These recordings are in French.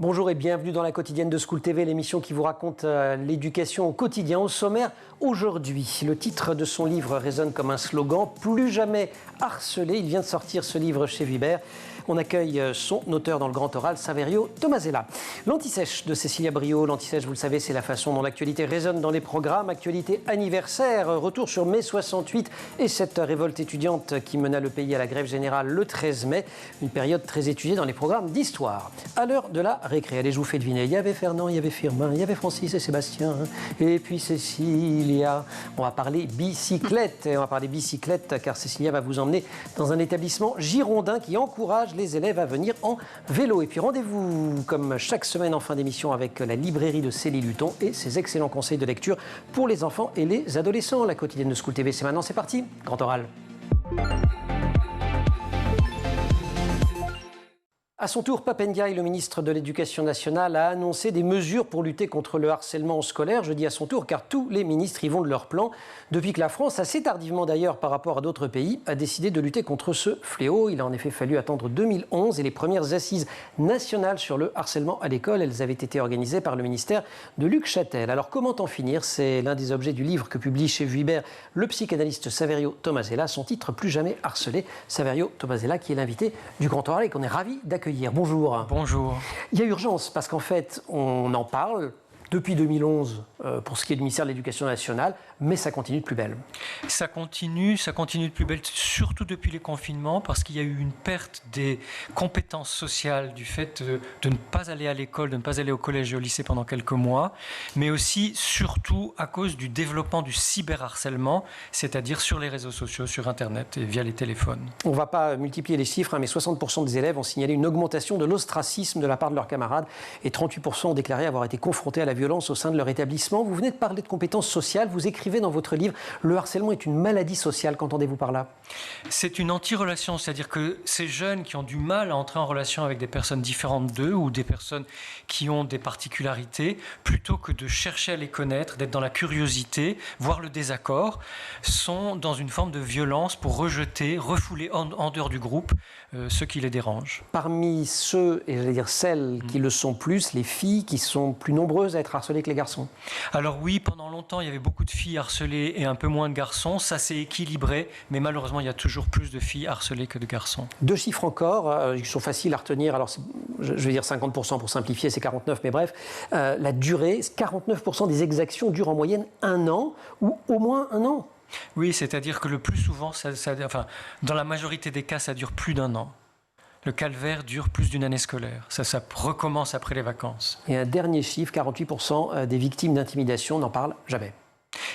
Bonjour et bienvenue dans la quotidienne de School TV, l'émission qui vous raconte l'éducation au quotidien. Au sommaire, aujourd'hui, le titre de son livre résonne comme un slogan, plus jamais harcelé. Il vient de sortir ce livre chez Vuibert. On accueille son auteur dans le grand oral, Saverio Tomasella. L'Anti-Sèche de Cécilia Brio. L'Anti-Sèche, vous le savez, c'est la façon dont l'actualité résonne dans les programmes. Actualité anniversaire, retour sur mai 68 et cette révolte étudiante qui mena le pays à la grève générale le 13 mai. Une période très étudiée dans les programmes d'histoire. À l'heure de la récré, allez, je vous fais deviner. Il y avait Fernand, il y avait Firmin, il y avait Francis et Sébastien, et puis Cécilia. On va parler bicyclette. Et on va parler bicyclette car Cécilia va vous emmener dans un établissement girondin qui encourage les élèves à venir en vélo. Et puis rendez-vous comme chaque semaine en fin d'émission avec la librairie de Célie Luton et ses excellents conseils de lecture pour les enfants et les adolescents. La quotidienne de School TV, c'est maintenant, c'est parti. Grand oral. À son tour, Pape Ndiaye, le ministre de l'Éducation nationale, a annoncé des mesures pour lutter contre le harcèlement scolaire. Je dis à son tour car tous les ministres y vont de leur plan. Depuis que la France, assez tardivement d'ailleurs par rapport à d'autres pays, a décidé de lutter contre ce fléau. Il a en effet fallu attendre 2011 et les premières assises nationales sur le harcèlement à l'école, elles avaient été organisées par le ministère de Luc Châtel. Alors comment en finir? C'est l'un des objets du livre que publie chez Vuibert le psychanalyste Saverio Tomasella. Son titre, Plus jamais harcelé. Saverio Tomasella qui est l'invité du Grand Oral et qu'on est ravi d'accueillir. Bonjour. Bonjour. Il y a urgence parce qu'en fait, on en parle depuis 2011 pour ce qui est du ministère de l'Éducation nationale, mais ça continue de plus belle. Ça continue de plus belle, surtout depuis les confinements, parce qu'il y a eu une perte des compétences sociales du fait de ne pas aller à l'école, de ne pas aller au collège et au lycée pendant quelques mois, mais aussi, surtout, à cause du développement du cyberharcèlement, c'est-à-dire sur les réseaux sociaux, sur Internet et via les téléphones. On ne va pas multiplier les chiffres, mais 60% des élèves ont signalé une augmentation de l'ostracisme de la part de leurs camarades et 38% ont déclaré avoir été confrontés à la violence au sein de leur établissement. Vous venez de parler de compétences sociales, vous écrivez dans votre livre « Le harcèlement est une maladie sociale ». Qu'entendez-vous par là? C'est une anti-relation, c'est-à-dire que ces jeunes qui ont du mal à entrer en relation avec des personnes différentes d'eux ou des personnes qui ont des particularités, plutôt que de chercher à les connaître, d'être dans la curiosité, voire le désaccord, sont dans une forme de violence pour rejeter, refouler en dehors du groupe ceux qui les dérangent. Parmi ceux, et j'allais dire celles qui le sont plus, les filles qui sont plus nombreuses à être harcelées que les garçons. Alors oui, pendant longtemps, il y avait beaucoup de filles harcelées et un peu moins de garçons. Ça s'est équilibré, mais malheureusement, il y a toujours plus de filles harcelées que de garçons. Deux chiffres encore, qui sont faciles à retenir. Alors, je vais dire 50% pour simplifier, c'est 49, mais bref. La durée, 49% des exactions durent en moyenne 1 an ou au moins 1 an. Oui, c'est-à-dire que le plus souvent, dans la majorité des cas, ça dure plus d'1 an. Le calvaire dure plus d'1 année scolaire. Ça recommence après les vacances. Et un dernier chiffre, 48% des victimes d'intimidation n'en parlent jamais.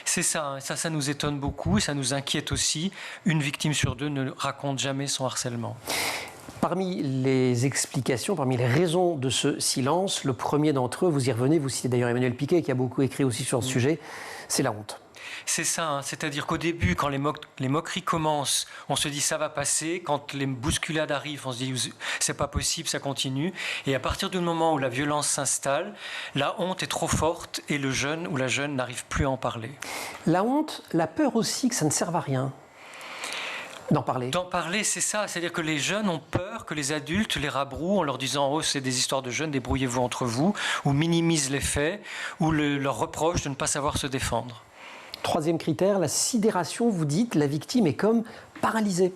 C'est ça, ça nous étonne beaucoup et ça nous inquiète aussi. Une victime sur 2 ne raconte jamais son harcèlement. Parmi les explications, parmi les raisons de ce silence, le premier d'entre eux, vous y revenez, vous citez d'ailleurs Emmanuel Piquet qui a beaucoup écrit aussi sur ce sujet, c'est la honte. C'est ça, c'est-à-dire qu'au début, quand les moqueries commencent, on se dit ça va passer. Quand les bousculades arrivent, on se dit c'est pas possible, ça continue. Et à partir du moment où la violence s'installe, la honte est trop forte et le jeune ou la jeune n'arrive plus à en parler. La honte, la peur aussi que ça ne serve à rien. D'en parler. D'en parler, c'est ça. C'est-à-dire que les jeunes ont peur que les adultes les rabrouent en leur disant « Oh, c'est des histoires de jeunes, débrouillez-vous entre vous » ou minimisent les faits ou leur reprochent de ne pas savoir se défendre. Troisième critère, la sidération, vous dites, la victime est comme paralysée.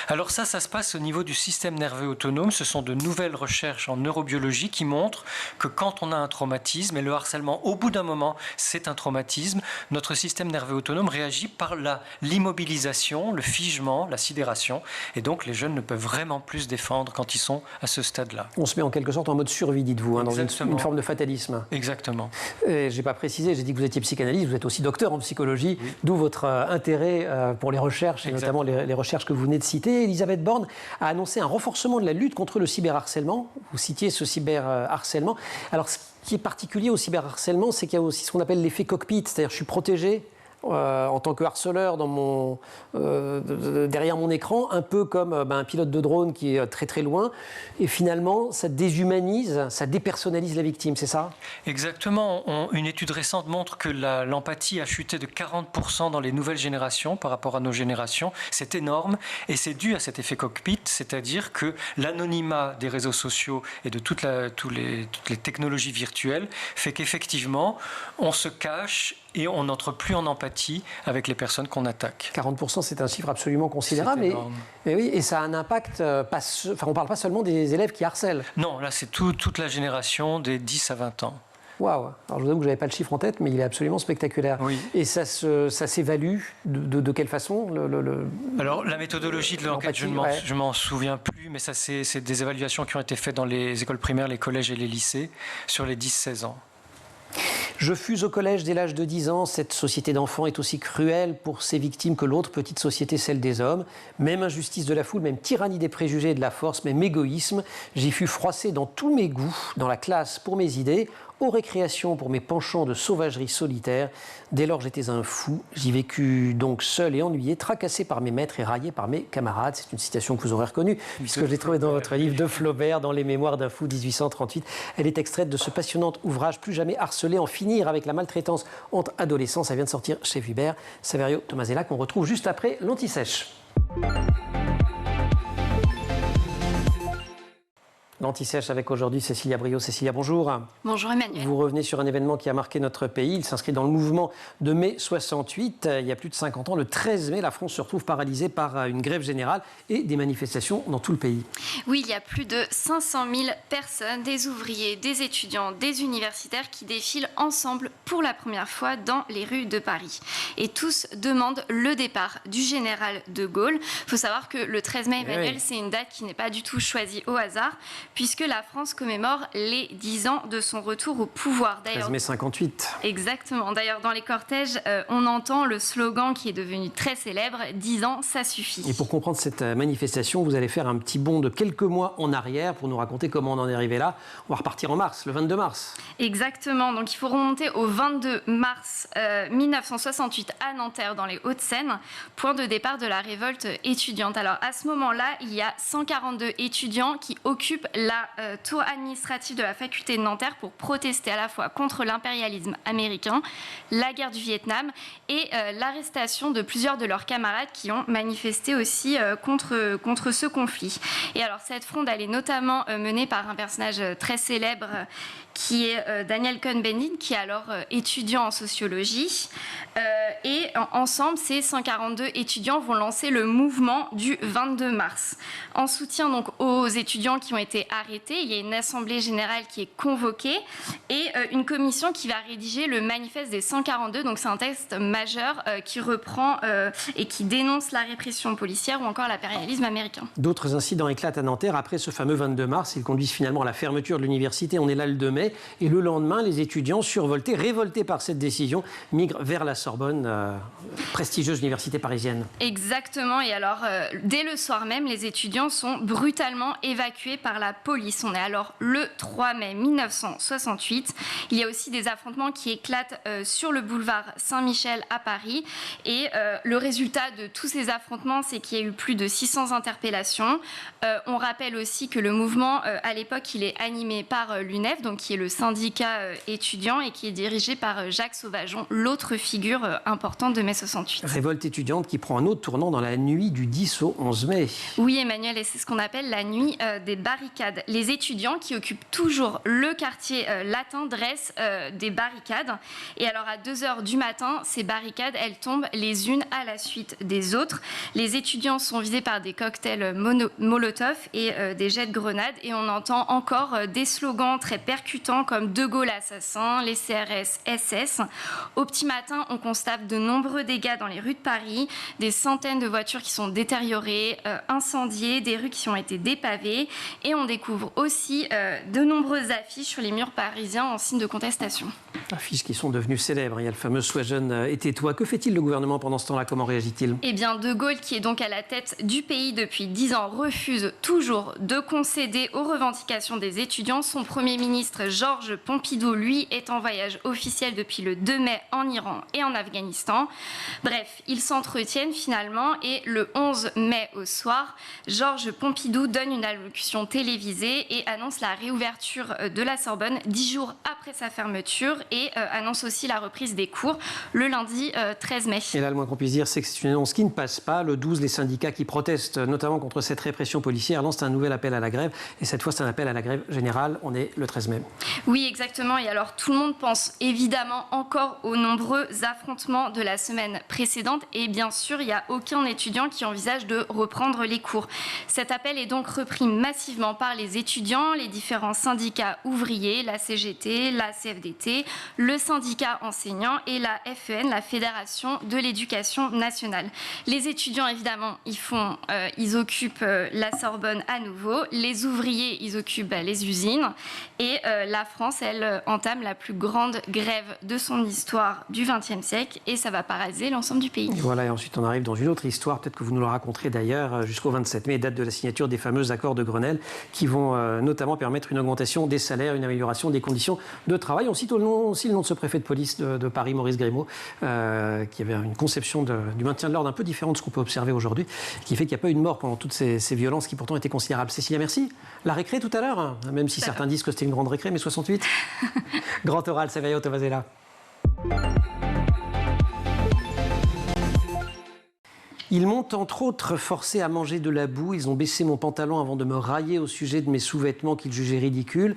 Alors ça se passe au niveau du système nerveux autonome. Ce sont de nouvelles recherches en neurobiologie qui montrent que quand on a un traumatisme, et le harcèlement, au bout d'un moment, c'est un traumatisme, notre système nerveux autonome réagit par l'immobilisation, le figement, la sidération. Et donc, les jeunes ne peuvent vraiment plus se défendre quand ils sont à ce stade-là. On se met en quelque sorte en mode survie, dites-vous, dans une forme de fatalisme. Exactement. Je n'ai pas précisé, j'ai dit que vous étiez psychanalyste, vous êtes aussi docteur en psychologie, oui. D'où votre intérêt pour les recherches, et notamment les recherches que vous venez de citer. Elisabeth Borne a annoncé un renforcement de la lutte contre le cyberharcèlement. Vous citiez ce cyberharcèlement. Alors, ce qui est particulier au cyberharcèlement, c'est qu'il y a aussi ce qu'on appelle l'effet cockpit, c'est-à-dire je suis protégé en tant que harceleur derrière mon écran, un peu comme un pilote de drone qui est très très loin. Et finalement, ça déshumanise, ça dépersonnalise la victime, c'est ça? Exactement. Une étude récente montre que l'empathie a chuté de 40% dans les nouvelles générations par rapport à nos générations. C'est énorme et c'est dû à cet effet cockpit, c'est-à-dire que l'anonymat des réseaux sociaux et de toutes les technologies virtuelles fait qu'effectivement, on se cache et on n'entre plus en empathie avec les personnes qu'on attaque. 40%, c'est un chiffre absolument considérable. Mais oui, et ça a un impact, on ne parle pas seulement des élèves qui harcèlent. Non, là c'est toute la génération des 10 à 20 ans. Waouh! Alors je vous avoue que je n'avais pas le chiffre en tête, mais il est absolument spectaculaire. Oui. Et ça s'évalue de quelle façon Alors la méthodologie de l'enquête, je ne m'en souviens plus, mais ça c'est des évaluations qui ont été faites dans les écoles primaires, les collèges et les lycées sur les 10-16 ans. Je fus au collège dès l'âge de 10 ans. Cette société d'enfants est aussi cruelle pour ses victimes que l'autre petite société, celle des hommes. Même injustice de la foule, même tyrannie des préjugés et de la force, même égoïsme. J'y fus froissé dans tous mes goûts, dans la classe pour mes idées, aux récréations pour mes penchants de sauvagerie solitaire. Dès lors, j'étais un fou. J'y vécus donc seul et ennuyé, tracassé par mes maîtres et raillé par mes camarades. C'est une citation que vous aurez reconnue, puisque je l'ai trouvée dans votre livre de Flaubert, dans Les Mémoires d'un fou, 1838. Elle est extraite de ce passionnant ouvrage, Plus jamais harcelé, en finir avec la maltraitance entre adolescents. Ça vient de sortir chez Hubert. Saverio Tomasella, qu'on retrouve juste après l'Anti-Sèche. L'Anti-Sèche avec aujourd'hui Cécilia Brio. Cécilia, bonjour. Bonjour Emmanuel. Vous revenez sur un événement qui a marqué notre pays. Il s'inscrit dans le mouvement de mai 68. Il y a plus de 50 ans, le 13 mai, la France se retrouve paralysée par une grève générale et des manifestations dans tout le pays. Oui, il y a plus de 500 000 personnes, des ouvriers, des étudiants, des universitaires qui défilent ensemble pour la première fois dans les rues de Paris. Et tous demandent le départ du général de Gaulle. Il faut savoir que le 13 mai, Emmanuel, c'est une date qui n'est pas du tout choisie au hasard, puisque la France commémore les 10 ans de son retour au pouvoir. 13 mai 58. Exactement. D'ailleurs, dans les cortèges, on entend le slogan qui est devenu très célèbre, « 10 ans, ça suffit ». Et pour comprendre cette manifestation, vous allez faire un petit bond de quelques mois en arrière pour nous raconter comment on en est arrivé là. On va repartir en mars, le 22 mars. Exactement. Donc, il faut remonter au 22 mars 1968 à Nanterre, dans les Hauts-de-Seine, point de départ de la révolte étudiante. Alors, à ce moment-là, il y a 142 étudiants qui occupent la tour administrative de la faculté de Nanterre pour protester à la fois contre l'impérialisme américain, la guerre du Vietnam et l'arrestation de plusieurs de leurs camarades qui ont manifesté aussi contre ce conflit. Et alors cette fronde, elle est notamment menée par un personnage très célèbre qui est Daniel Cohn-Bendit, qui est alors étudiant en sociologie. Et ensemble, ces 142 étudiants vont lancer le mouvement du 22 mars. En soutien donc aux étudiants qui ont été arrêtés, il y a une assemblée générale qui est convoquée et une commission qui va rédiger le manifeste des 142. Donc c'est un texte majeur qui reprend et qui dénonce la répression policière ou encore l'impérialisme américain. D'autres incidents éclatent à Nanterre après ce fameux 22 mars. Ils conduisent finalement à la fermeture de l'université. On est là le 2 mai. Et le lendemain, les étudiants, survoltés, révoltés par cette décision, migrent vers la Sorbonne, prestigieuse université parisienne. Exactement. Et alors, dès le soir même, les étudiants sont brutalement évacués par la police. On est alors le 3 mai 1968. Il y a aussi des affrontements qui éclatent sur le boulevard Saint-Michel à Paris. Et le résultat de tous ces affrontements, c'est qu'il y a eu plus de 600 interpellations. On rappelle aussi que le mouvement, à l'époque, il est animé par l'UNEF, donc qui est le syndicat étudiant et qui est dirigé par Jacques Sauvageon, l'autre figure importante de mai 68. Révolte étudiante qui prend un autre tournant dans la nuit du 10 au 11 mai. Oui, Emmanuel, et c'est ce qu'on appelle la nuit des barricades. Les étudiants qui occupent toujours le quartier latin dressent des barricades. Et alors, à 2h du matin, ces barricades, elles tombent les unes à la suite des autres. Les étudiants sont visés par des cocktails Molotov et des jets de grenades. Et on entend encore des slogans très percutants comme De Gaulle assassin, les CRS SS. Au petit matin, on constate de nombreux dégâts dans les rues de Paris, des centaines de voitures qui sont détériorées, incendiées, des rues qui ont été dépavées. Et on découvre aussi de nombreuses affiches sur les murs parisiens en signe de contestation. Affiches qui sont devenues célèbres. Il y a le fameux Sois jeune et tais-toi. Que fait-il le gouvernement pendant ce temps-là? Comment réagit-il? Eh bien, De Gaulle, qui est donc à la tête du pays depuis 10 ans, refuse toujours de concéder aux revendications des étudiants. Son Premier ministre, Georges Pompidou, lui, est en voyage officiel depuis le 2 mai en Iran et en Afghanistan. Bref, ils s'entretiennent finalement et le 11 mai au soir, Georges Pompidou donne une allocution télévisée et annonce la réouverture de la Sorbonne 10 jours après sa fermeture et annonce aussi la reprise des cours le lundi 13 mai. Et là, le moins qu'on puisse dire, c'est que c'est une annonce qui ne passe pas. Le 12, les syndicats qui protestent notamment contre cette répression policière lancent un nouvel appel à la grève. Et cette fois, c'est un appel à la grève générale. On est le 13 mai. Oui, exactement. Et alors, tout le monde pense évidemment encore aux nombreux affrontements de la semaine précédente. Et bien sûr, il n'y a aucun étudiant qui envisage de reprendre les cours. Cet appel est donc repris massivement par les étudiants, les différents syndicats ouvriers, la CGT, la CFDT, le syndicat enseignant et la FEN, la Fédération de l'éducation nationale. Les étudiants, évidemment, ils occupent la Sorbonne à nouveau. Les ouvriers, ils occupent les usines. Et la France, elle, entame la plus grande grève de son histoire du XXe siècle. Et ça va paralyser l'ensemble du pays. Et voilà, et ensuite on arrive dans une autre histoire, peut-être que vous nous la raconterez d'ailleurs, jusqu'au 27 mai, date de la signature des fameux accords de Grenelle, qui vont notamment permettre une augmentation des salaires, une amélioration des conditions de travail. On cite aussi le nom de ce préfet de police de Paris, Maurice Grimaud, qui avait une conception du maintien de l'ordre un peu différente de ce qu'on peut observer aujourd'hui, qui fait qu'il n'y a pas eu de mort pendant toutes ces violences qui pourtant étaient considérables. Cécilia, merci. La récré tout à l'heure, même si certains disent que c'était une grande récré, mais 68. Grand oral, Saverio Tomasella. Ils m'ont entre autres forcé à manger de la boue. Ils ont baissé mon pantalon avant de me railler au sujet de mes sous-vêtements qu'ils jugeaient ridicules.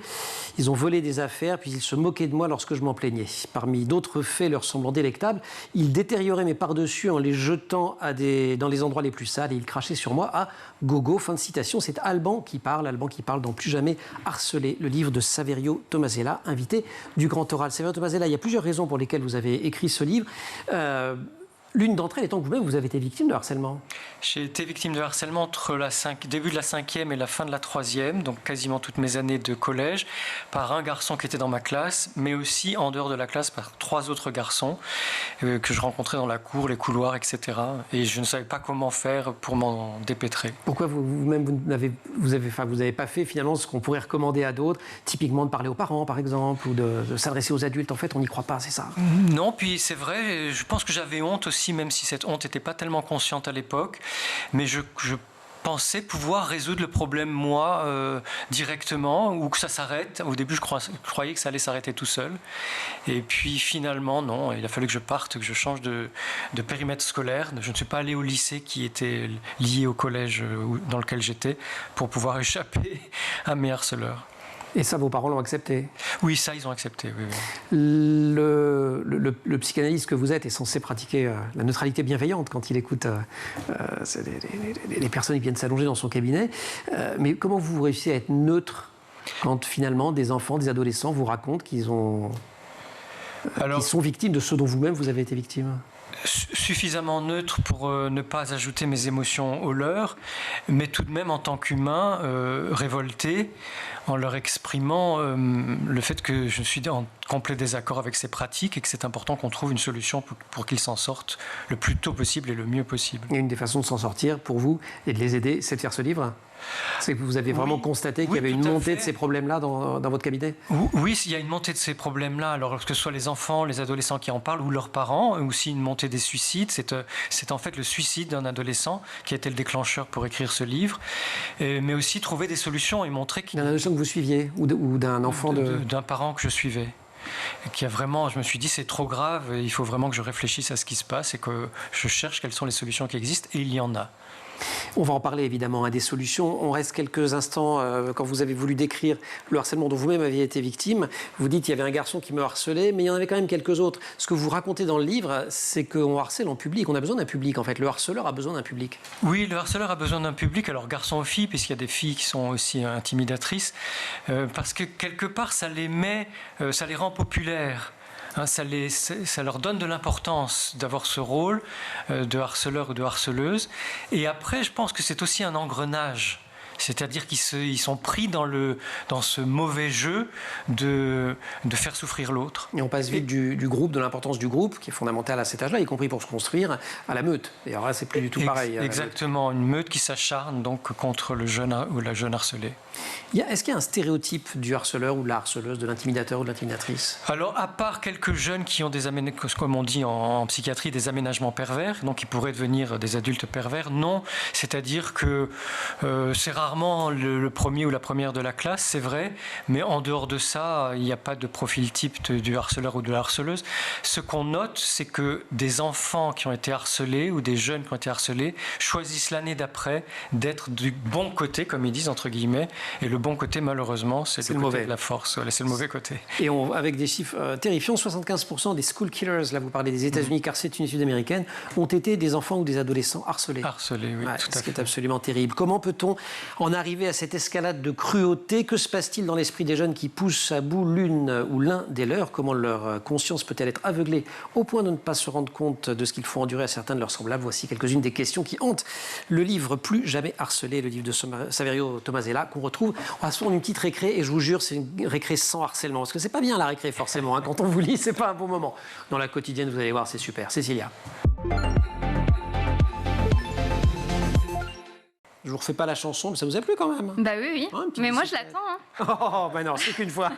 Ils ont volé des affaires, puis ils se moquaient de moi lorsque je m'en plaignais. Parmi d'autres faits leur semblant délectables, ils détérioraient mes pardessus en les jetant dans les endroits les plus sales et ils crachaient sur moi à gogo. Fin de citation. C'est Alban qui parle dans Plus jamais harcelé, le livre de Saverio Tomasella, invité du Grand Oral. Saverio Tomasella, il y a plusieurs raisons pour lesquelles vous avez écrit ce livre. L'une d'entre elles étant que vous-même, vous avez été victime de harcèlement. J'ai été victime de harcèlement entre début de la 5e et la fin de la 3e, donc quasiment toutes mes années de collège, par un garçon qui était dans ma classe, mais aussi en dehors de la classe par 3 autres garçons que je rencontrais dans la cour, les couloirs, etc. Et je ne savais pas comment faire pour m'en dépêtrer. Pourquoi vous-même, vous n'avez pas fait finalement ce qu'on pourrait recommander à d'autres, typiquement de parler aux parents, par exemple, ou de s'adresser aux adultes? En fait, on n'y croit pas, c'est ça? Non, puis c'est vrai, je pense que j'avais honte aussi, même si cette honte n'était pas tellement consciente à l'époque, mais je pensais pouvoir résoudre le problème moi directement, ou que ça s'arrête. Au début je croyais que ça allait s'arrêter tout seul, et puis finalement non, il a fallu que je parte, que je change de périmètre scolaire. Je ne suis pas allé au lycée qui était lié au collège dans lequel j'étais pour pouvoir échapper à mes harceleurs. Et ça, vos parents l'ont accepté? Oui, ça, ils ont accepté. Oui, oui. Le psychanalyste que vous êtes est censé pratiquer la neutralité bienveillante quand il écoute les personnes qui viennent s'allonger dans son cabinet. Mais comment vous réussissez à être neutre quand finalement des enfants, des adolescents vous racontent qu'ils sont victimes de ce dont vous-même vous avez été victime? Suffisamment neutre pour ne pas ajouter mes émotions aux leurs, mais tout de même en tant qu'humain révolté, en leur exprimant le fait que je suis en complet désaccord avec ces pratiques et que c'est important qu'on trouve une solution pour qu'ils s'en sortent le plus tôt possible et le mieux possible. Et une des façons de s'en sortir pour vous et de les aider, c'est de faire ce livre? C'est que vous avez vraiment constaté qu'il y avait une montée de ces problèmes-là dans votre cabinet? Oui, il y a une montée de ces problèmes-là. Alors que ce soit les enfants, les adolescents qui en parlent ou leurs parents, aussi une montée des suicides. C'est en fait le suicide d'un adolescent qui a été le déclencheur pour écrire ce livre. Mais aussi trouver des solutions et montrer qu'il... D'un adolescent que vous suiviez ou d'un enfant d'un parent que je suivais. Qui a vraiment, je me suis dit c'est trop grave, il faut vraiment que je réfléchisse à ce qui se passe et que je cherche quelles sont les solutions qui existent, et il y en a. On va en parler évidemment, des solutions. On reste quelques instants quand vous avez voulu décrire le harcèlement dont vous-même aviez été victime. Vous dites qu'il y avait un garçon qui me harcelait, mais il y en avait quand même quelques autres. Ce que vous racontez dans le livre, c'est qu'on harcèle en public. On a besoin d'un public en fait. Le harceleur a besoin d'un public. Oui, le harceleur a besoin d'un public, alors garçon ou fille, puisqu'il y a des filles qui sont aussi intimidatrices, parce que quelque part ça les rend populaires. Ça leur donne de l'importance d'avoir ce rôle de harceleur ou de harceleuse. Et après, je pense que c'est aussi un engrenage. C'est-à-dire qu'ils sont pris dans ce mauvais jeu de faire souffrir l'autre. Et on passe vite du groupe, de l'importance du groupe, qui est fondamentale à cet âge-là, y compris pour se construire, à la meute. Et alors là, c'est plus du tout pareil. Exactement, une meute qui s'acharne donc contre le jeune ou la jeune harcelée. Est-ce qu'il y a un stéréotype du harceleur ou de la harceleuse, de l'intimidateur ou de l'intimidatrice? Alors, à part quelques jeunes qui ont comme on dit en psychiatrie, des aménagements pervers, donc qui pourraient devenir des adultes pervers, non. C'est-à-dire que c'est rarement le premier ou la première de la classe, c'est vrai, mais en dehors de ça, il n'y a pas de profil type du harceleur ou de la harceleuse. Ce qu'on note, c'est que des enfants qui ont été harcelés ou des jeunes qui ont été harcelés choisissent l'année d'après d'être du bon côté, comme ils disent, entre guillemets, et le bon côté, malheureusement, c'est le côté mauvais de la force. Voilà, c'est le mauvais côté. Et avec des chiffres terrifiants, 75% des school killers, là vous parlez des États-Unis, car c'est une étude américaine, ont été des enfants ou des adolescents harcelés. Harcelés, oui, tout à fait. Ce qui est absolument terrible. Comment peut-on en arriver à cette escalade de cruauté? Que se passe-t-il dans l'esprit des jeunes qui poussent à bout l'une ou l'un des leurs? Comment leur conscience peut-elle être aveuglée au point de ne pas se rendre compte de ce qu'il faut endurer à certains de leurs semblables? Voici quelques-unes des questions qui hantent le livre Plus jamais harcelé, le livre de Saverio Tomasella, qu'on retrouve. On va se prendre une petite récré, et je vous jure, c'est une récré sans harcèlement. Parce que c'est pas bien la récré, forcément. Quand on vous lit, c'est pas un bon moment. Dans la quotidienne, vous allez voir, c'est super. Cécilia. Je vous refais pas la chanson, mais ça vous a plu quand même? Bah oui. Mais moi, je l'attends. Oh, ben non, c'est qu'une fois.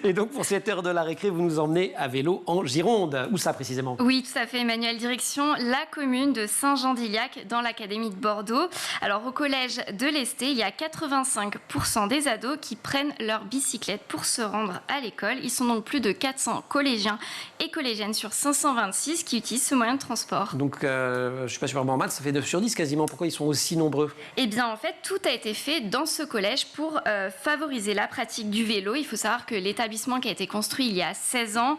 Et donc, pour cette heure de la récré, vous nous emmenez à vélo en Gironde. Où ça, précisément? Oui, tout à fait, Emmanuel. Direction la commune de Saint-Jean-d'Iliac, dans l'académie de Bordeaux. Alors, au collège de l'Esté, il y a 85% des ados qui prennent leur bicyclette pour se rendre à l'école. Ils sont donc plus de 400 collégiens et collégiennes sur 526 qui utilisent ce moyen de transport. Donc, je ne suis pas super bon en maths, ça fait 9 sur 10 quasiment. Pourquoi ils sont aussi nombreux? Eh bien, en fait, tout a été fait dans ce collège pour favoriser la pratique du vélo. Il faut savoir que l'établissement qui a été construit il y a 16 ans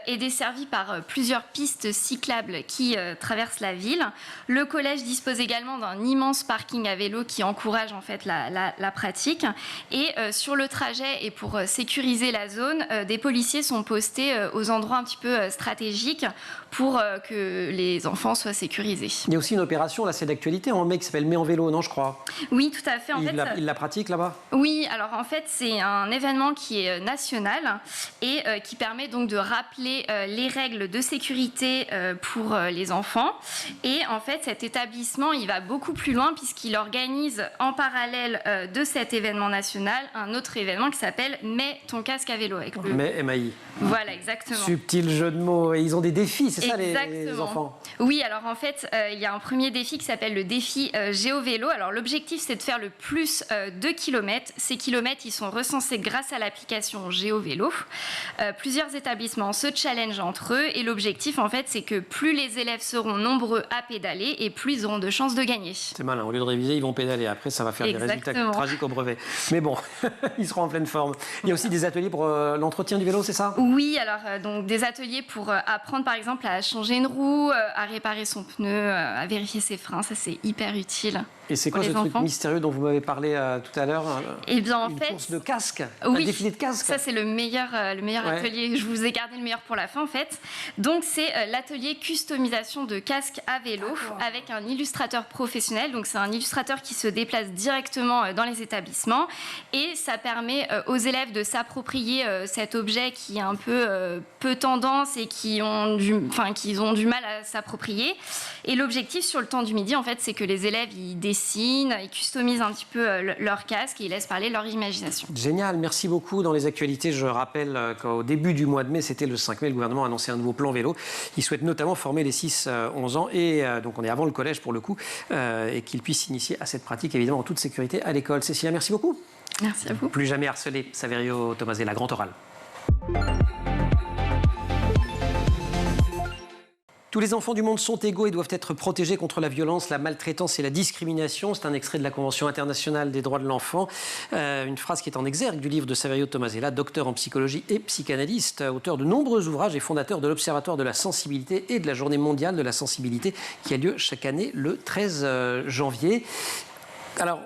est desservi par plusieurs pistes cyclables qui traversent la ville. Le collège dispose également d'un immense parking à vélo qui encourage en fait la pratique. Et sur le trajet et pour sécuriser la zone, des policiers sont postés aux endroits un petit peu stratégiques pour que les enfants soient sécurisés. Il y a aussi une opération, là c'est d'actualité, un mec qui s'appelle Mets en vélo, non je crois? Oui, tout à fait. Il la pratique là-bas? Oui, alors en fait c'est un événement qui est national et qui permet donc de rappeler les règles de sécurité pour les enfants. Et en fait cet établissement il va beaucoup plus loin puisqu'il organise en parallèle de cet événement national un autre événement qui s'appelle Mets ton casque à vélo. Avec le... Mets MAI. Voilà, exactement. Subtil jeu de mots. Et ils ont des défis, c'est ça les enfants? Oui, alors en fait, il y a un premier défi qui s'appelle le défi GéoVélo. Alors l'objectif, c'est de faire le plus de kilomètres. Ces kilomètres, ils sont recensés grâce à l'application GéoVélo. Plusieurs établissements se challengent entre eux et l'objectif, en fait, c'est que plus les élèves seront nombreux à pédaler et plus ils auront de chances de gagner. C'est malin. Au lieu de réviser, ils vont pédaler. Après, ça va faire des résultats tragiques au brevet. Mais bon, ils seront en pleine forme. Il y a aussi des ateliers pour l'entretien du vélo, c'est ça? Oui, alors donc des ateliers pour apprendre par exemple à changer une roue, à réparer son pneu, à vérifier ses freins, ça c'est hyper utile. Et c'est quoi ce truc mystérieux dont vous m'avez parlé tout à l'heure? Eh bien en fait, course de casque, oui, un défilé de casque. Ça c'est le meilleur atelier. Je vous ai gardé le meilleur pour la fin en fait. Donc c'est l'atelier customisation de casque à vélo avec un illustrateur professionnel. Donc c'est un illustrateur qui se déplace directement dans les établissements et ça permet aux élèves de s'approprier cet objet qui est un peu tendance et qu'ils ont du mal à s'approprier. Et l'objectif sur le temps du midi en fait, c'est que les élèves ils dessinent, ils customisent un petit peu leur casque et ils laissent parler leur imagination. Génial, merci beaucoup. Dans les actualités, je rappelle qu'au début du mois de mai, c'était le 5 mai, le gouvernement a annoncé un nouveau plan vélo. Il souhaite notamment former les 6-11 ans et donc on est avant le collège pour le coup et qu'ils puissent s'initier à cette pratique évidemment en toute sécurité à l'école. Cécilia, merci beaucoup. Merci à vous. Plus jamais harcelé, Saverio Tomasella, grand oral. Tous les enfants du monde sont égaux et doivent être protégés contre la violence, la maltraitance et la discrimination. C'est un extrait de la Convention internationale des droits de l'enfant. Une phrase qui est en exergue du livre de Saverio Tomasella, docteur en psychologie et psychanalyste, auteur de nombreux ouvrages et fondateur de l'Observatoire de la sensibilité et de la Journée mondiale de la sensibilité qui a lieu chaque année le 13 janvier. Alors,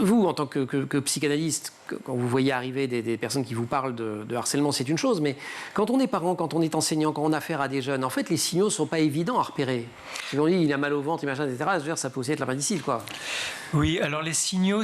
vous, en tant que psychanalyste, quand vous voyez arriver des personnes qui vous parlent de harcèlement, c'est une chose, mais quand on est parent, quand on est enseignant, quand on a affaire à des jeunes, en fait, les signaux ne sont pas évidents à repérer. Si on dit il a mal au ventre, machin, etc., ça peut aussi être l'appendicite, quoi. Oui, alors les signaux,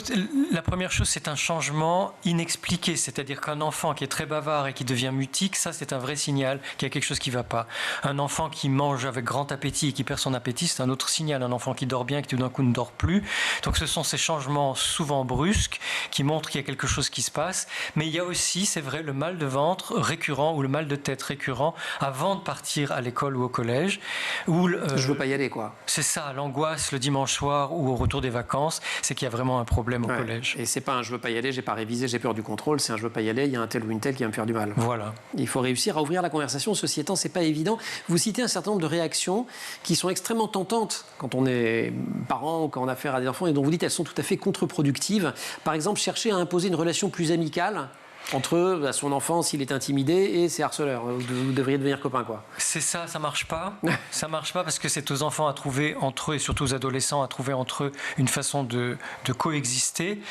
la première chose, c'est un changement inexpliqué, c'est-à-dire qu'un enfant qui est très bavard et qui devient mutique, ça, c'est un vrai signal qu'il y a quelque chose qui ne va pas. Un enfant qui mange avec grand appétit et qui perd son appétit, c'est un autre signal. Un enfant qui dort bien et qui tout d'un coup ne dort plus. Donc ce sont ces changements souvent brusques qui montrent qu'il y a quelque chose qui se passe. Mais il y a aussi, c'est vrai, le mal de ventre récurrent ou le mal de tête récurrent avant de partir à l'école ou au collège. Je ne veux pas y aller, quoi. C'est ça, l'angoisse le dimanche soir ou au retour des vacances, c'est qu'il y a vraiment un problème au collège. Et c'est pas un je veux pas y aller, j'ai pas révisé, j'ai peur du contrôle, c'est un je veux pas y aller, il y a un tel ou une telle qui va me faire du mal. Voilà. Il faut réussir à ouvrir la conversation, ceci étant, c'est pas évident. Vous citez un certain nombre de réactions qui sont extrêmement tentantes quand on est parent ou quand on a affaire à des enfants et dont vous dites elles sont tout à fait contre-productives. Par exemple, chercher à imposer une relation plus amicale entre son enfant s'il est intimidé et ses harceleurs. Vous devriez devenir copains, quoi. C'est ça, ça marche pas. Ça marche pas parce que c'est aux enfants à trouver entre eux et surtout aux adolescents à trouver entre eux une façon de coexister.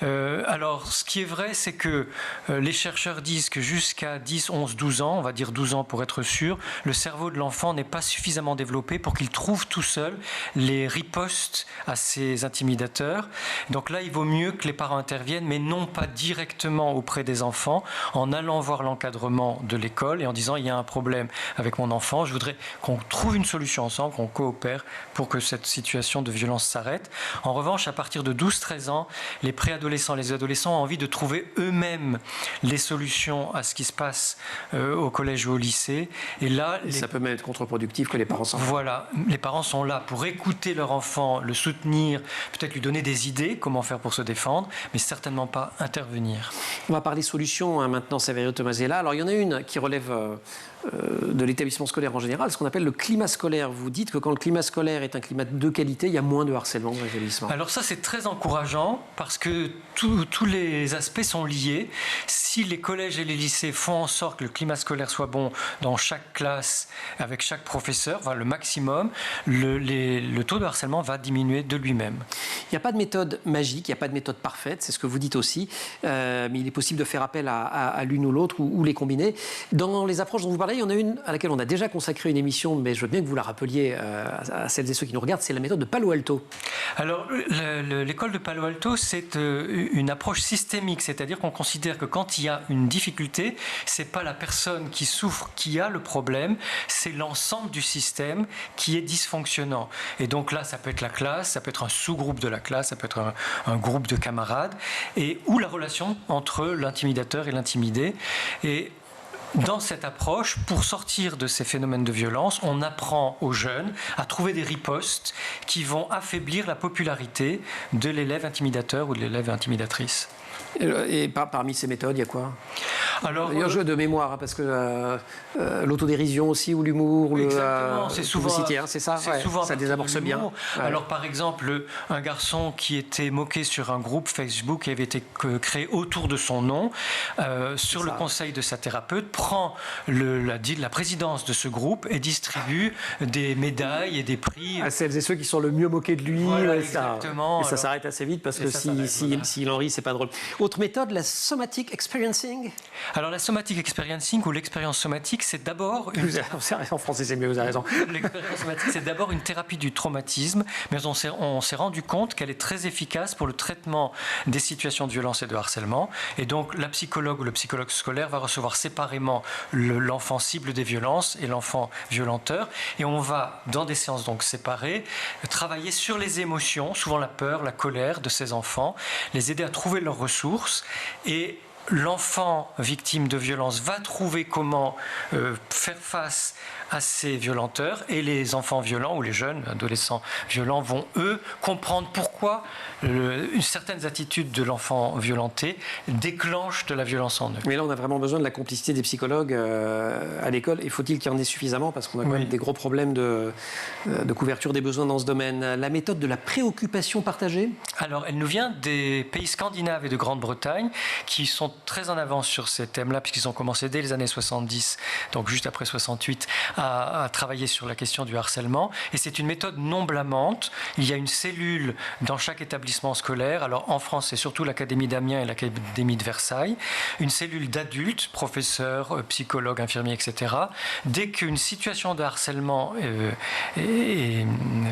Alors, ce qui est vrai, c'est que les chercheurs disent que jusqu'à 10, 11, 12 ans, on va dire 12 ans pour être sûr, le cerveau de l'enfant n'est pas suffisamment développé pour qu'il trouve tout seul les ripostes à ses intimidateurs. Donc là, il vaut mieux que les parents interviennent, mais non pas directement auprès des enfants, en allant voir l'encadrement de l'école et en disant il y a un problème avec mon enfant, je voudrais qu'on trouve une solution ensemble, qu'on coopère pour que cette situation de violence s'arrête. En revanche, à partir de 12-13 ans, les préadolescents, les adolescents ont envie de trouver eux-mêmes les solutions à ce qui se passe au collège ou au lycée. Et là, ça peut même être contre-productif que les parents s'en... Voilà, les parents sont là pour écouter leur enfant, le soutenir, peut-être lui donner des idées, comment faire pour se défendre, mais certainement pas intervenir. On va parler solutions, hein, maintenant, Saverio Tomasella. Alors, il y en a une qui relève de l'établissement scolaire en général, ce qu'on appelle le climat scolaire. Vous dites que quand le climat scolaire est un climat de qualité, il y a moins de harcèlement dans l'établissement. Alors ça, c'est très encourageant parce que tous les aspects sont liés. Si les collèges et les lycées font en sorte que le climat scolaire soit bon dans chaque classe, avec chaque professeur, enfin, le maximum, le taux de harcèlement va diminuer de lui-même. Il n'y a pas de méthode magique, il n'y a pas de méthode parfaite, c'est ce que vous dites aussi, mais il est possible de faire appel à l'une ou l'autre ou les combiner. Dans les approches dont vous parlez, il y en a une à laquelle on a déjà consacré une émission, mais je veux bien que vous la rappeliez à celles et ceux qui nous regardent, c'est la méthode de Palo Alto. Alors, l'école de Palo Alto, c'est une approche systémique, c'est-à-dire qu'on considère que quand il y a une difficulté, ce n'est pas la personne qui souffre qui a le problème, c'est l'ensemble du système qui est dysfonctionnant. Et donc là, ça peut être la classe, ça peut être un sous-groupe de la classe, ça peut être un groupe de camarades, ou la relation entre l'intimidateur et l'intimidé. Et dans cette approche, pour sortir de ces phénomènes de violence, on apprend aux jeunes à trouver des ripostes qui vont affaiblir la popularité de l'élève intimidateur ou de l'élève intimidatrice. Et parmi ces méthodes, il y a quoi ? Alors, il y a un jeu de mémoire, hein, parce que l'autodérision aussi, ou l'humour, exactement, c'est souvent, vous citiez, hein, c'est ça, ouais, souvent ça désamorce bien. Ouais. Alors par exemple, un garçon qui était moqué sur un groupe Facebook qui avait été créé autour de son nom, sur le conseil de sa thérapeute, prend la présidence de ce groupe et distribue des médailles et des prix à celles et ceux qui sont le mieux moqués de lui. Voilà, exactement. Et ça s'arrête assez vite parce que s'il en rit, c'est pas drôle. Autre méthode, la somatic experiencing. Alors la somatic experiencing ou l'expérience somatique, c'est d'abord... En français, c'est mieux, vous avez raison. L'expérience somatique, c'est d'abord une thérapie du traumatisme, mais on s'est rendu compte qu'elle est très efficace pour le traitement des situations de violence et de harcèlement. Et donc la psychologue ou le psychologue scolaire va recevoir séparément l'enfant cible des violences et l'enfant violenteur. Et on va, dans des séances donc séparées, travailler sur les émotions, souvent la peur, la colère de ces enfants, les aider à trouver leurs ressources et l'enfant victime de violence va trouver comment faire face à ces violenteurs et les enfants violents ou les jeunes adolescents violents vont, eux, comprendre pourquoi certaines attitudes de l'enfant violenté déclenchent de la violence en eux. Mais là, on a vraiment besoin de la complicité des psychologues à l'école. Et faut-il qu'il y en ait suffisamment ? Parce qu'on a quand même des gros problèmes de couverture des besoins dans ce domaine. La méthode de la préoccupation partagée ? Alors, elle nous vient des pays scandinaves et de Grande-Bretagne qui sont très en avance sur ces thèmes-là puisqu'ils ont commencé dès les années 70, donc juste après 68, à travailler sur la question du harcèlement. Et c'est une méthode non blâmante. Il y a une cellule dans chaque établissement scolaire. Alors en France, c'est surtout l'Académie d'Amiens et l'Académie de Versailles. Une cellule d'adultes, professeurs, psychologues, infirmiers, etc. Dès qu'une situation de harcèlement est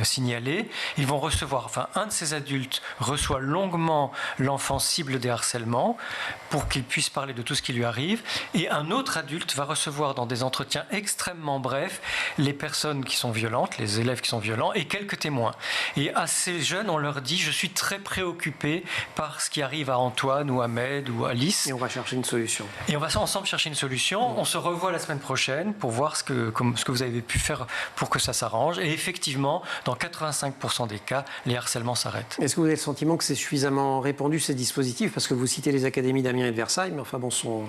signalée, ils vont recevoir, enfin un de ces adultes reçoit longuement l'enfant cible des harcèlements pour qu'il puisse parler de tout ce qui lui arrive, et un autre adulte va recevoir dans des entretiens extrêmement brefs les personnes qui sont violentes, les élèves qui sont violents, et quelques témoins. Et à ces jeunes, on leur dit: je suis très préoccupé par ce qui arrive à Antoine ou Ahmed ou Alice. Et on va chercher une solution. Et on va ensemble chercher une solution. On se revoit la semaine prochaine pour voir ce que vous avez pu faire pour que ça s'arrange. Et effectivement, dans 85% des cas, les harcèlements s'arrêtent. Est-ce que vous avez le sentiment que c'est suffisamment répandu, ces dispositifs? Parce que vous citez les académies d'Amiens et de Versailles, mais enfin bon, ce sont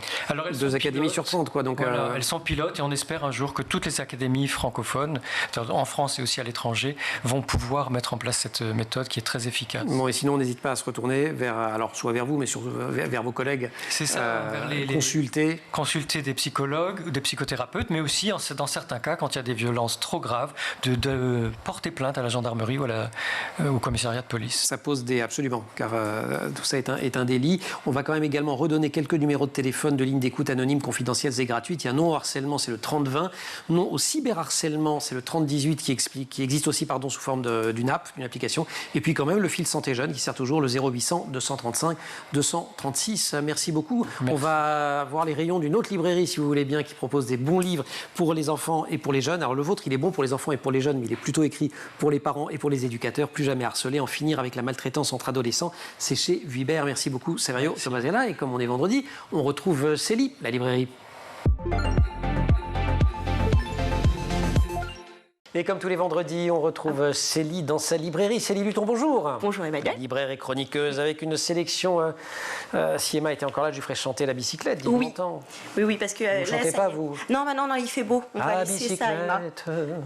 deux académies sur 30, quoi. Donc, voilà, elles sont pilotes, et on espère un jour que toutes les académies francophones, en France et aussi à l'étranger, vont pouvoir mettre en place cette méthode qui est très efficace. Bon, et sinon, on n'hésite pas à se retourner vers, alors soit vers vous, mais surtout vers vos collègues. C'est ça, vers consulter des psychologues ou des psychothérapeutes, mais aussi, dans certains cas, quand il y a des violences trop graves, de porter plainte à la gendarmerie ou au commissariat de police. Ça pose absolument, car tout ça est un délit. On va quand même également redonner quelques numéros de téléphone de lignes d'écoute anonymes, confidentielles et gratuites. Il y a un non au harcèlement, c'est le 3020. Non au cyberharcèlement, c'est le 3018 qui existe aussi sous forme d'une app, une application. Et puis quand même le fil santé jeune qui sert toujours, le 0800 235 236. Merci beaucoup. Merci. On va voir les rayons d'une autre librairie, si vous voulez bien, qui propose des bons livres pour les enfants et pour les jeunes. Alors le vôtre, il est bon pour les enfants et pour les jeunes, mais il est plutôt écrit pour les parents et pour les éducateurs. Plus jamais harcelé, en finir avec la maltraitance entre adolescents. C'est chez Vuibert. Merci beaucoup, Saverio Tomazella. Et comme on est vendredi, on retrouve Célie, la librairie. Et comme tous les vendredis, on retrouve Célie dans sa librairie. Célie Luton, bonjour. Bonjour Emmanuel. Libraire et chroniqueuse avec une sélection. Si Emma était encore là, je lui ferais chanter la bicyclette. Oui. Oui, parce que vous ne chantez pas, vous? Non, il fait beau. On va laisser ça, Emma.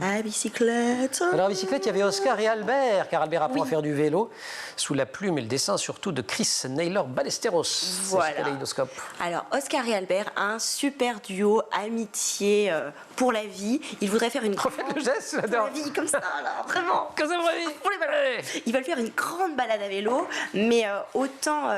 À bicyclette. Alors, à bicyclette, il y avait Oscar et Albert, car Albert apprend à faire du vélo sous la plume et le dessin surtout de Chris Naylor Ballesteros. Voilà. Alors, Oscar et Albert, un super duo, amitié pour la vie. Ils voudraient faire une grande... le geste, pour la vie, comme ça, là, vraiment. Comme ça, pour les balades. Ils veulent faire une grande balade à vélo, mais autant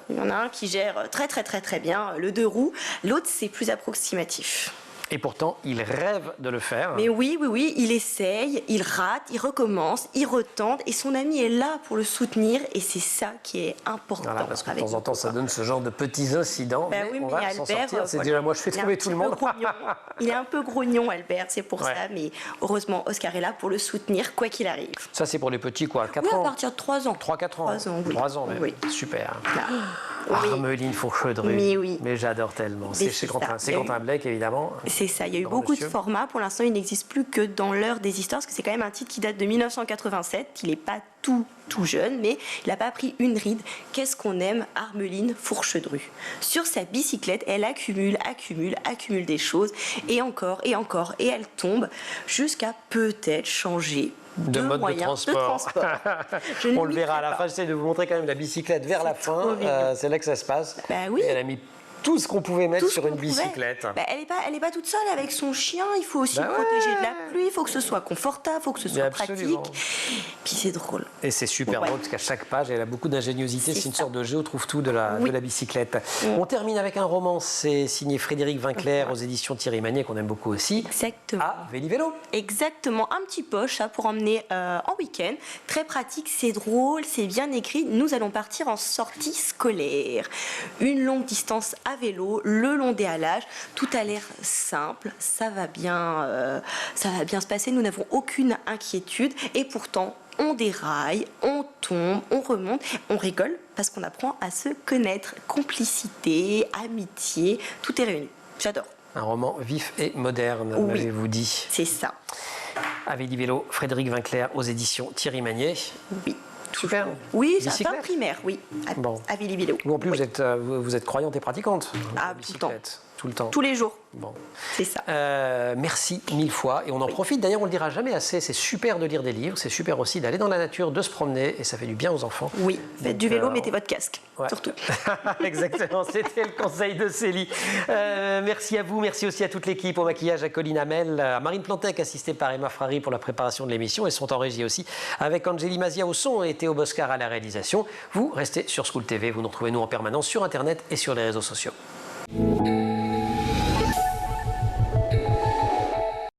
il y en a un qui gère très bien le 2 roues, l'autre c'est plus approximatif. Et pourtant, il rêve de le faire. Mais oui, il essaye, il rate, il recommence, il retente, et son ami est là pour le soutenir, et c'est ça qui est important. Voilà, parce que de temps en temps, ça donne ce genre de petits incidents, mais oui, on va s'en sortir. C'est déjà moi, je fais trouver tout le monde. Il est un peu grognon, Albert, c'est pour ça, mais heureusement, Oscar est là pour le soutenir, quoi qu'il arrive. Ça, c'est pour les petits, quoi, 4 ans? Oui, à partir de 3 ans. 3-4 ans. 3 ans, oui. 3 ans, même. Oui. Super. Armeline Fourchedru. Mais j'adore tellement. C'est Quentin Blake, évidemment. C'est ça. Il y a eu beaucoup de formats. Pour l'instant, il n'existe plus que dans l'heure des histoires, parce que c'est quand même un titre qui date de 1987. Il n'est pas tout jeune, mais il n'a pas pris une ride. Qu'est-ce qu'on aime Armeline Fourchedru. Sur sa bicyclette, elle accumule des choses, et encore, et elle tombe jusqu'à peut-être changer de mode de transport. On le verra à la fin. J'essaie de vous montrer quand même la bicyclette vers la fin. C'est là que ça se passe. Oui. Et elle a mis tout ce qu'on pouvait mettre sur une bicyclette. Elle est pas toute seule avec son chien. Il faut aussi protéger de la pluie. Il faut que ce soit confortable, il faut que ce soit pratique. Puis c'est drôle. Et c'est super drôle parce qu'à chaque page, elle a beaucoup d'ingéniosité. C'est une sorte de jeu, on trouve tout de la bicyclette. On termine avec un roman. C'est signé Frédéric Vinclair aux éditions Thierry Magnier, qu'on aime beaucoup aussi. Exactement. À Véli-Vélo. Exactement. Un petit poche pour emmener en week-end. Très pratique, c'est drôle, c'est bien écrit. Nous allons partir en sortie scolaire. Une longue distance à vélo, le long des hallages, tout a l'air simple, ça va bien se passer, nous n'avons aucune inquiétude, et pourtant on déraille, on tombe, on remonte, on rigole parce qu'on apprend à se connaître. Complicité, amitié, tout est réuni. J'adore. Un roman vif et moderne, m'avez-vous dit. C'est ça. À Véli-Vélo, Frédéric Vinclair aux éditions Thierry Magnier. Oui. Super. Oui, c'est un primaire, à Véli-Vélo. Vous, en plus, vous êtes croyante et pratiquante. Tout le temps. tout le temps. Tous les jours. Bon. C'est ça. Merci 1000 fois. Et on en profite. D'ailleurs, on ne le dira jamais assez. C'est super de lire des livres. C'est super aussi d'aller dans la nature, de se promener. Et ça fait du bien aux enfants. Oui. Faites du vélo, mettez votre casque. Ouais. Surtout. Exactement. C'était le conseil de Célie. Merci à vous. Merci aussi à toute l'équipe. Au maquillage, à Colline Hamel, à Marine Plantec, assistée par Emma Frary pour la préparation de l'émission. Elles sont en régie aussi avec Angélie Mazia au son et Théo Boscar à la réalisation. Vous restez sur School TV. Vous nous retrouvez nous en permanence sur Internet et sur les réseaux sociaux.